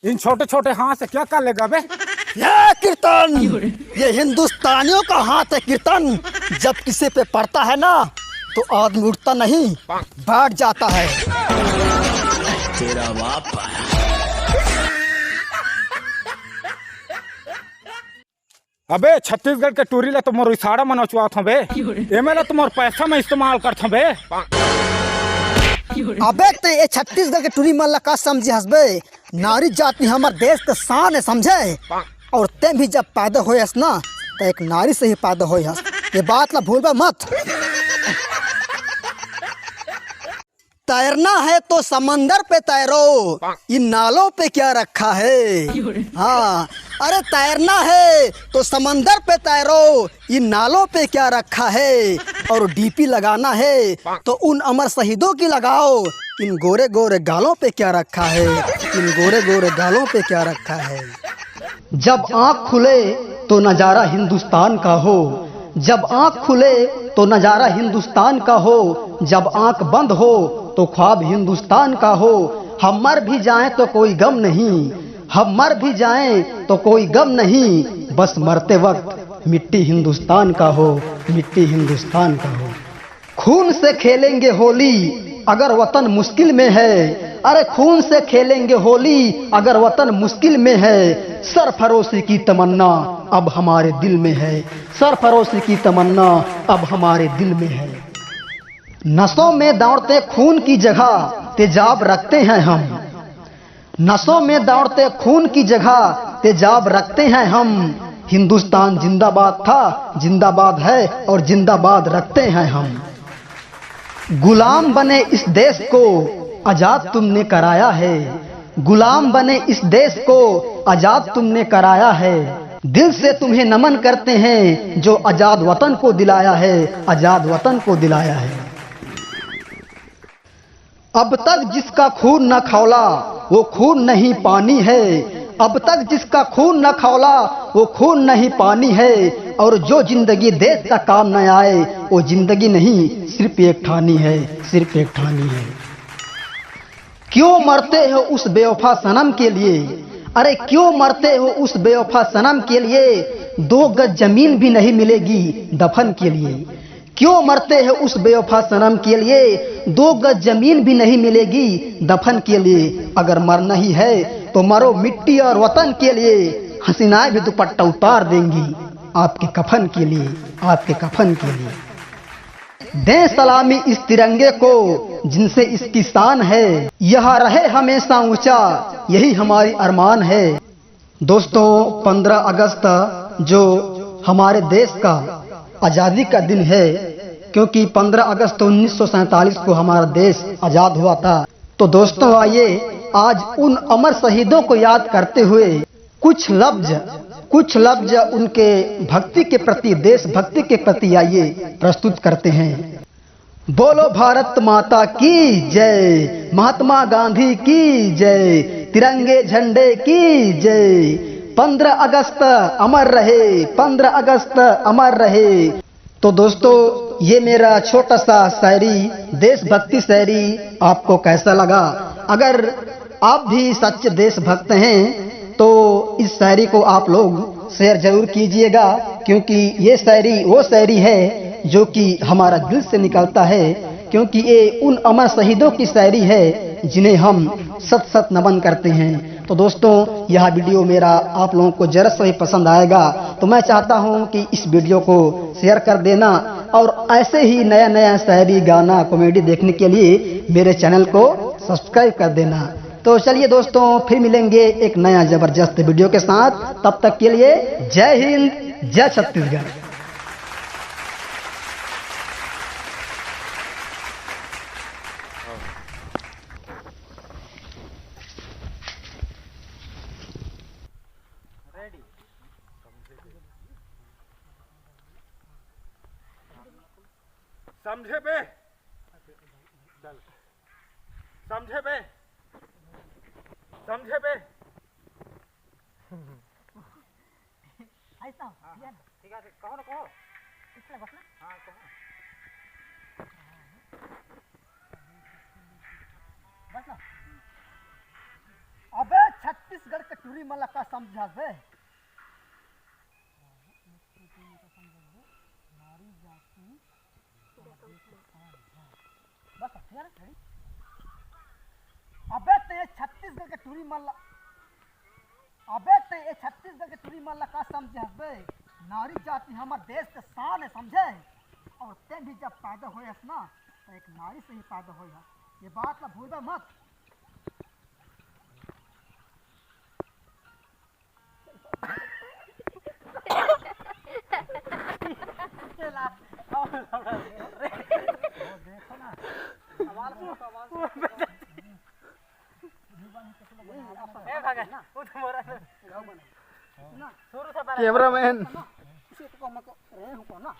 इन छोटे छोटे हाथ से क्या कर लेगा बे? ये कीर्तन, ये हिंदुस्तानियों का हाथ है कीर्तन। जब किसी पे पड़ता है ना तो आदमी उठता नहीं, बैठ जाता है। तेरा बाप अबे छत्तीसगढ़ के टूरी ला तुम इशारा मनचुआ था बे। एमे ला तुम पैसा में इस्तेमाल करता बे। अबे तो ये छत्तीसगढ़ के टूरी मल्ला का समझे हसबे। नारी जाति हमारे देश का शान है समझे। और ते भी जब पैदा होए हस ना तो एक नारी से ही पैदा होए हस, ये बात ला भूलबा मत। तैरना है तो समंदर पे तैरो, इन नालों पे क्या रखा है। हाँ, अरे तैरना है तो समंदर पे तैरो, इन नालों पे क्या रखा है। और डीपी लगाना है तो उन अमर शहीदों की लगाओ, इन गोरे गोरे गालों पे क्या रखा है। इन गोरे गोरे गालों पे क्या रखा है। जब आँख खुले तो नज़ारा हिंदुस्तान का हो, जब आँख खुले तो नज़ारा हिंदुस्तान का हो, जब आँख बंद हो तो ख्वाब हिंदुस्तान का हो। हम मर भी जाएं तो कोई गम नहीं, हम मर भी जाएं तो कोई गम नहीं, बस मरते वक्त मिट्टी हिंदुस्तान का हो, मिट्टी हिंदुस्तान का हो। खून से खेलेंगे होली अगर वतन मुश्किल में है, अरे खून से खेलेंगे होली अगर वतन मुश्किल में है। सरफरोशी की तमन्ना अब हमारे दिल में है, सरफरोशी की तमन्ना अब हमारे दिल में है। नसों में दौड़ते खून की जगह तेजाब रखते हैं हम, नसों में दौड़ते खून की जगह तेजाब रखते हैं हम। हिंदुस्तान जिंदाबाद था, जिंदाबाद है और जिंदाबाद रखते हैं हम। गुलाम बने इस देश को आजाद तुमने कराया है, गुलाम बने इस देश को आजाद तुमने कराया है। दिल से तुम्हें नमन करते हैं जो आजाद वतन को दिलाया है, आजाद वतन को दिलाया है। अब तक जिसका खून न खौला वो खून नहीं पानी है, अब तक जिसका खून न खौला वो खून नहीं पानी है। और जो जिंदगी देश का काम न आए वो जिंदगी नहीं सिर्फ एक ठानी है, सिर्फ एक ठानी है। क्यों मरते हो उस बेवफा सनम के लिए, अरे क्यों मरते हो उस बेवफा सनम के लिए। 2 गज जमीन भी नहीं मिलेगी दफन के लिए। क्यों मरते हैं उस बेवफा सनम के लिए, 2 गज जमीन भी नहीं मिलेगी दफन के लिए। अगर मरना ही है तो मरो मिट्टी और वतन के लिए, हसीनाएं भी दुपट्टा उतार देंगी आपके कफन के लिए, आपके कफन के लिए। दें सलामी इस तिरंगे को जिनसे इसकी शान है, यह रहे हमेशा ऊंचा यही हमारी अरमान है। दोस्तों 15 अगस्त जो हमारे देश का आज़ादी का दिन है, क्योंकि 15 अगस्त 1947 को हमारा देश आज़ाद हुआ था। तो दोस्तों आइए आज उन अमर शहीदों को याद करते हुए कुछ लफ्ज उनके भक्ति के प्रति, देशभक्ति के प्रति आइए प्रस्तुत करते हैं। बोलो भारत माता की जय, महात्मा गांधी की जय, तिरंगे झंडे की जय। 15 अगस्त अमर रहे, 15 अगस्त अमर रहे। तो दोस्तों ये मेरा छोटा सा शायरी, देशभक्ति शायरी आपको कैसा लगा? अगर आप भी सच्चे देशभक्त हैं तो इस शायरी को आप लोग शेयर जरूर कीजिएगा, क्योंकि ये शायरी वो शायरी है जो कि हमारा दिल से निकलता है, क्योंकि ये उन अमर शहीदों की शायरी है जिन्हें हम सत सत नमन करते हैं। तो दोस्तों यह वीडियो मेरा आप लोगों को जरा सा ही पसंद आएगा तो मैं चाहता हूं कि इस वीडियो को शेयर कर देना, और ऐसे ही नया नया शायरी, गाना, कॉमेडी देखने के लिए मेरे चैनल को सब्सक्राइब कर देना। तो चलिए दोस्तों फिर मिलेंगे एक नया जबरदस्त वीडियो के साथ, तब तक के लिए जय हिंद, जय छत्तीसगढ़। समझे बे? चल समझे बे, समझे बे? ऐसा ठीक है, कहो ना, कहो। इसलिए बस ना। हाँ कहो। बस ना। अबे छत्तीसगढ़ टूरी मला का समझा बे नारी जाति बस यार खड़ी अबे ते छत्तीसगढ़ के टूरी मल्ला अबे ते ये छत्तीसगढ़ के टूरी मल्ला का समझे बे नारी जाति हमार देश के शान है समझे और ते भी जब पैदा होए ना तो एक नारी से ही पैदा होए ये बात ना भूल मत देखो ना सवाल कैमरामैन इसे तो हम को रहे हो ना